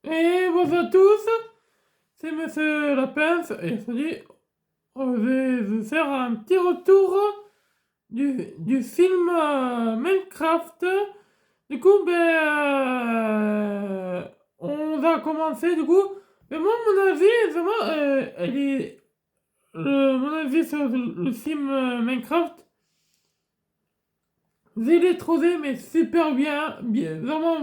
Et bonjour à tous, c'est Monsieur Lapince et je dis, je vais vous faire un petit retour du film Minecraft. Du coup, on va commencer du coup. Mais moi, mon avis, vraiment, elle est, mon avis sur le film Minecraft, je l'ai trouvé mais super bien, vraiment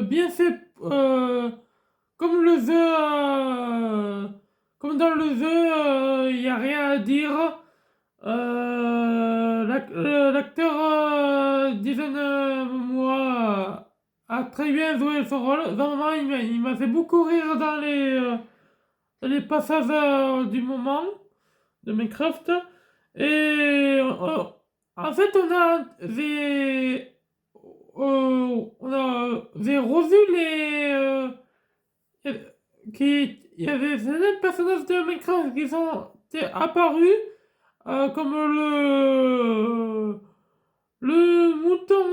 bien fait. Comme le jeu, comme dans le jeu, il n'y a rien à dire. L'acteur Jason Momoa a très bien joué son rôle. Vraiment, il m'a fait beaucoup rire dans les passages du moment de Minecraft. Et en fait, j'ai revu il y avait certains personnages de Minecraft qui sont apparus, comme le mouton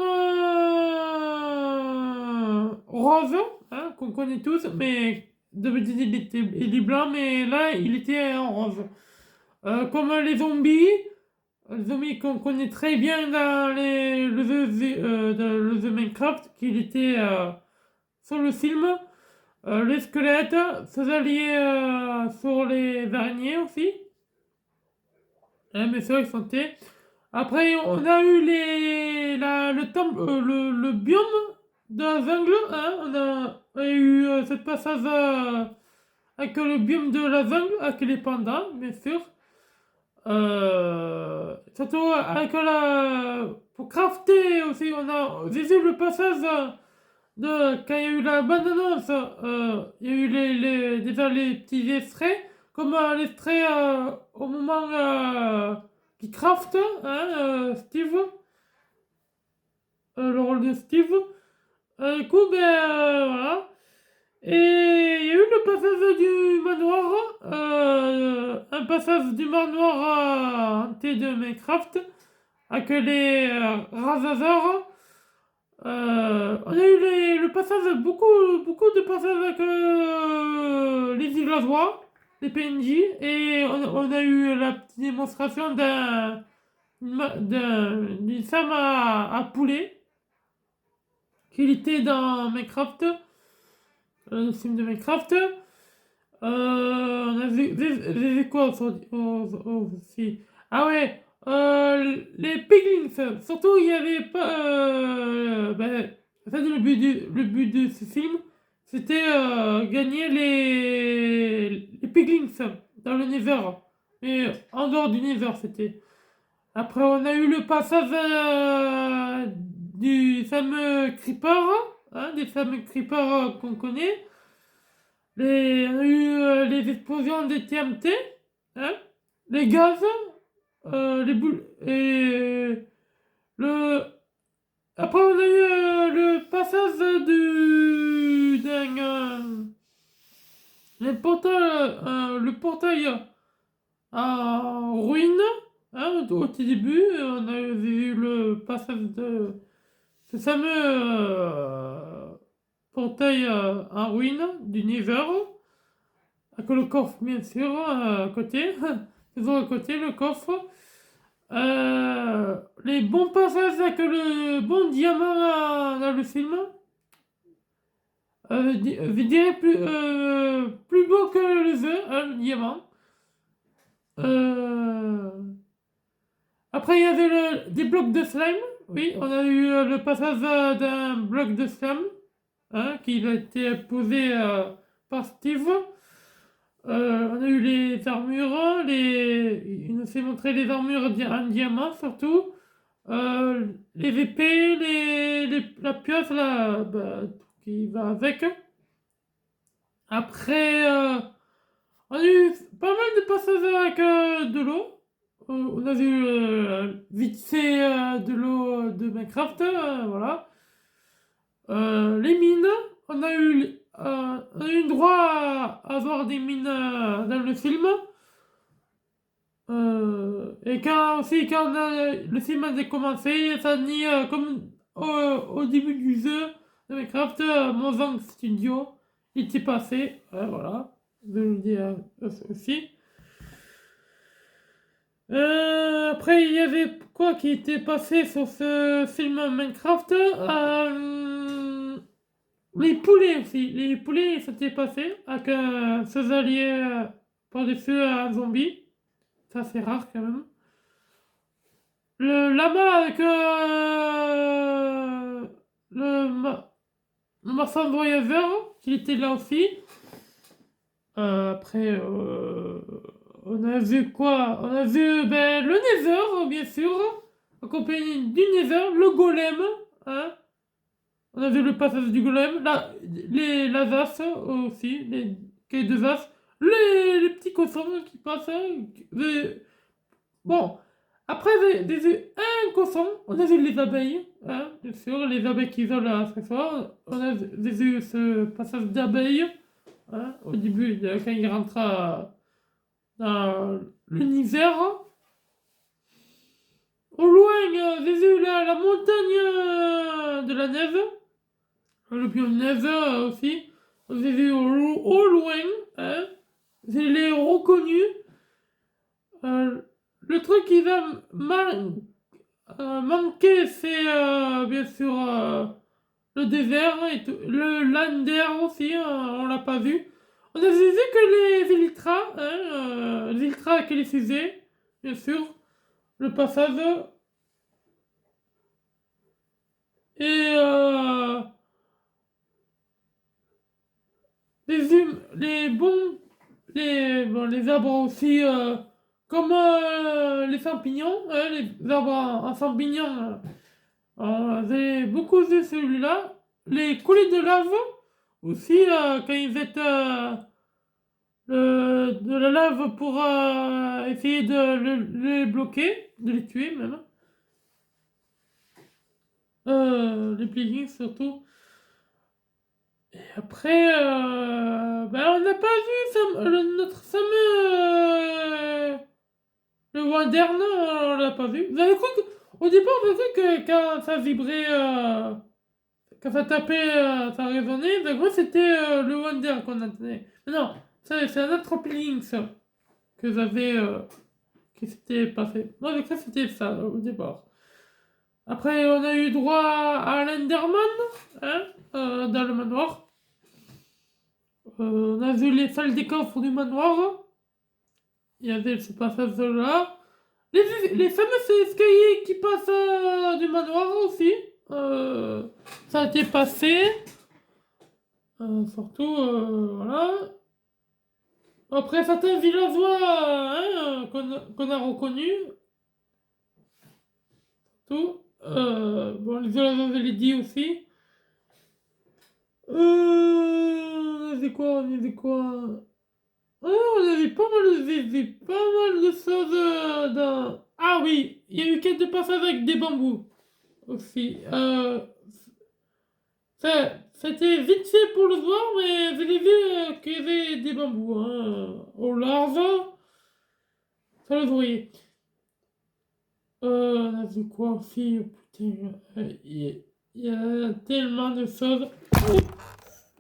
rose, hein, qu'on connaît tous, mais d'habitude il est blanc, mais là il était en rose. Comme les zombies qu'on connaît très bien dans dans le jeu Minecraft, qu'il était sur le film. Les squelettes, ça s'alliait sur les araignées aussi. Hein, mais c'est vrai qu'ils sont Après, on a eu le biome de la jungle. Hein, on a eu cette passage avec le biome de la jungle, avec les pandas, bien sûr. Surtout avec pour crafter aussi, j'ai vu le passage quand il y a eu la bande-annonce, il y a eu déjà les petits extraits, comme l'extrait au moment qui craft, hein, Steve, le rôle de Steve. Du coup, voilà. Et il y a eu le passage du manoir, un passage du manoir hanté de Minecraft, avec les rasazars. On a eu le passage, beaucoup de passages avec les villageois, les PNJ, et on a eu la petite démonstration d'une femme à poulet, qui était dans Minecraft, le film de Minecraft. On a vu quoi aussi? Ah ouais, les piglins. Surtout, il y avait pas. En fait, le but de ce film, c'était gagner les piglins dans le Nether. Mais en dehors du Nether, c'était. Après, on a eu le passage du fameux creeper, hein, des fameux creepers qu'on connaît. On a eu les explosions des TMT, hein, les gaz, les boules, et le... Après, on a eu le passage le portail en ruine, hein, au tout début. On a eu le passage de ce fameux portail en ruine du Nether. Avec le coffre, bien sûr, à côté. Toujours à côté, le coffre. Les bons passages avec le bon diamant dans le film. Je dirais plus beau que le jeu, hein, le diamant. Euh, Après, il y avait des blocs de slime. Oui, on a eu le passage d'un bloc de slime, hein, qui a été posé par Steve. On a eu les armures, il nous fait montrer les armures en diamant surtout, les épées, la pioche là, tout qui va avec. Après, on a eu pas mal de passages avec de l'eau. On a vu vite fait de l'eau de Minecraft, voilà. Les mines, on a eu droit à voir des mines dans le film. Et quand le film a commencé, ça a dit comme au début du jeu de Minecraft, Mojang Studio, il était passé, voilà, je le dis aussi. Après, il y avait quoi qui était passé sur ce film Minecraft? Les poulets aussi. Les poulets, c'était passé avec un saisonnier par-dessus un zombie. Ça, c'est rare quand même. Le lama avec le, le maçon voyageur, qui était là aussi. Après, on a vu quoi? On a vu ben, le Nether, bien sûr, accompagné du Nether, le golem, hein. On a vu le passage du golem, las as aussi, les quais de as, les petits cochons qui passent. Hein, bon, après un cochon, on a vu les abeilles, hein, bien sûr, les abeilles qui volent très fort. On a vu ce passage d'abeilles, hein, au début, quand il rentre dans l'univers. Au loin, j'ai vu la montagne de la neige. Le biome neige aussi. J'ai vu au loin. Hein. Je l'ai reconnu. Euh, le truc qui va manquer, c'est bien sûr le désert et tout. Le lander aussi, on l'a pas vu. On a vu que les Elytras, hein, les Elytras avec les fusées, bien sûr. Le passage. Et les bons, les arbres aussi, comme les champignons, les arbres en champignons, j'ai beaucoup vu celui-là. Les coulées de lave aussi, quand ils mettent de la lave pour essayer de les bloquer, de les tuer même. Les plugins surtout. Et après, ben on n'a pas vu notre fameux le Wonder, non, on l'a pas vu. Vous avez cru au départ, vous avez cru que quand ça vibrait, quand ça tapait, ça résonnait, d'accord, c'était le Wonder qu'on entendait. Mais non, c'est un autre plugin ça, que j'avais, qui s'était passé. Moi, je crois que c'était ça au départ. Après, on a eu droit à l'Enderman, hein, dans le manoir. On a vu les salles des coffres du manoir. Il y avait ce passage-là. Les fameux escaliers qui passent du manoir aussi. Ça a été passé. Surtout, voilà. Après, certains villageois hein, qu'on a reconnus. Tout. Bon, les villageois, je l'ai dit aussi. On a dit quoi? On a dit quoi? Ah, on avait pas mal pas mal de choses dans... Ah oui, il y a eu quelques passages avec des bambous aussi. C'était vite fait pour le voir, mais je l'ai vu qu'il y avait des bambous. Hein. Au large, ça le voyait. On a vu quoi aussi? Putain, il y a tellement de choses.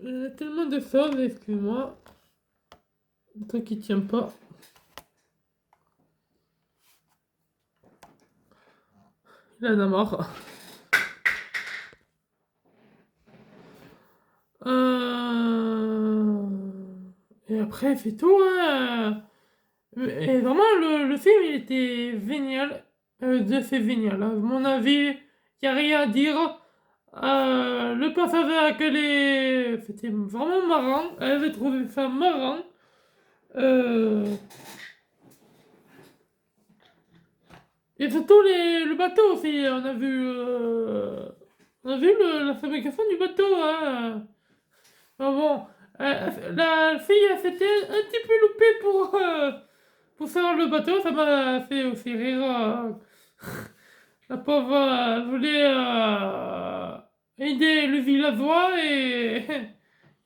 Il y a tellement de choses, excuse-moi. Le truc qui tient pas. Il en a marre. Et après, c'est tout. Hein. Et vraiment, le film, il était génial. C'est génial. À mon avis, il n'y a rien à dire. Le passage avec les... C'était vraiment marrant. J'ai trouvé ça marrant. Et surtout le bateau aussi. On a vu la fabrication du bateau. Hein. Ah bon, la fille, elle s'était un petit peu loupée pour faire le bateau, ça m'a fait aussi rire. La pauvre voulait aider le villageois et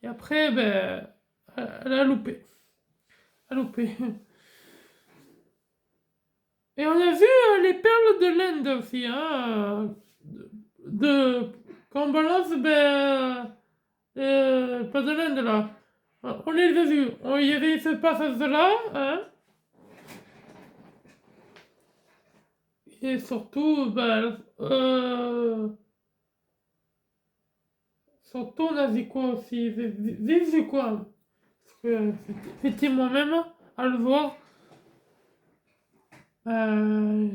après, ben, elle a loupé. Elle a loupé. Et on a vu les perles de l'Inde aussi, hein. Quand on balance, ben, pas de l'Inde là. On les a vus. Il y avait ce passage-là, hein. Et surtout, surtout, on a vu quoi aussi? J'ai vu quoi? Parce que c'était moi-même à le voir. Euh,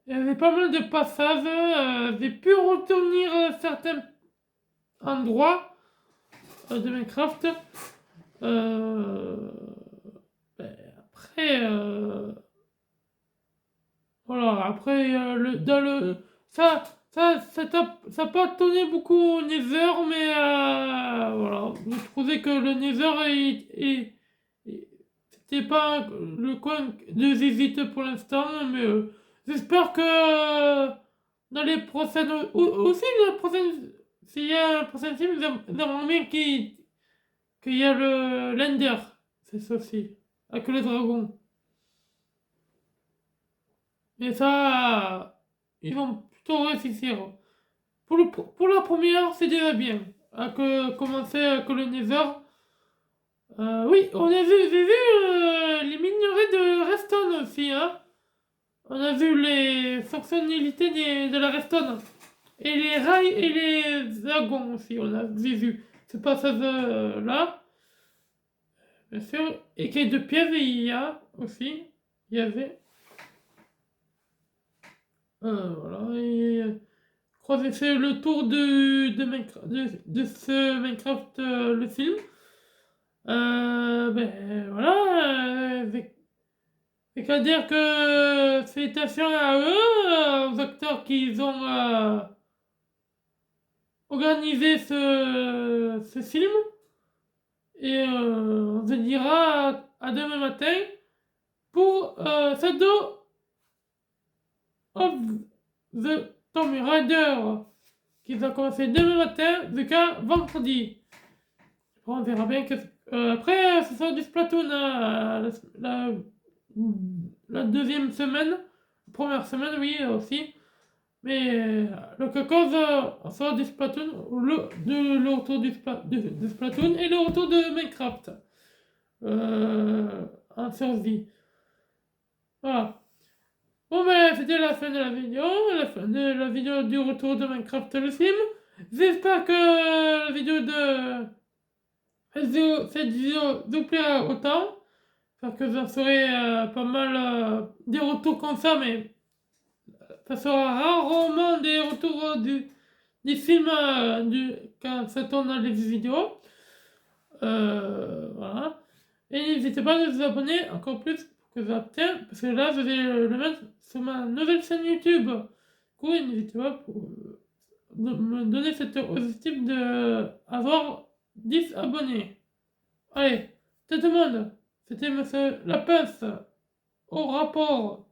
il y avait pas mal de passages. J'ai pu retenir certains endroits de Minecraft. Euh, après, voilà, après, dans le, ça a pas tourné beaucoup au Nether, mais voilà, je trouvais que le Nether c'était pas le coin de visite pour l'instant, mais j'espère que dans les prochaines, aussi dans les prochaines, s'il y a un prochain film, j'aimerais bien qu'il y a le l'Ender, c'est ça aussi, avec le dragon. Et ça, ils vont plutôt réussir. Pour la première, c'est déjà bien. À que commencer à coloniser. Oui, j'ai vu les minerais de Reston aussi, hein. On a vu les fonctionnalités de la Reston. Et les rails et les wagons aussi, j'ai vu. Ce passage-là, bien sûr. Et qu'il y ait de pièces, il y a aussi. Il y avait. Voilà. Et, je crois que j'ai fait le tour de ce Minecraft, le film. Voilà, c'est qu'à dire que félicitations à eux, aux acteurs qui ont organisé ce film. Et on se dira à demain matin pour Shadow of the Tomb Raider qui va commencer demain matin jusqu'à vendredi. Bon, on verra bien que. Après, ce sera du Splatoon la deuxième semaine. Première semaine, oui, aussi. Mais le cause, on sera du Splatoon, le retour de Splatoon et le retour de Minecraft en survie. Voilà. Bon, ben, c'était la fin de la vidéo, la fin de la vidéo du retour de Minecraft le film. J'espère que la vidéo de cette vidéo vous plaira autant. Parce que ça serait pas mal des retours comme ça, mais ça sera rarement des retours du film quand ça tourne dans les vidéos. Voilà. Et n'hésitez pas à vous abonner encore plus pour que ça obtienne, parce que là, je vais le mettre sur ma nouvelle chaîne YouTube. Du coup, n'hésitez pas pour me donner cet objectif de avoir 10 abonnés. Allez, tout le monde, c'était Monsieur Lapince au rapport.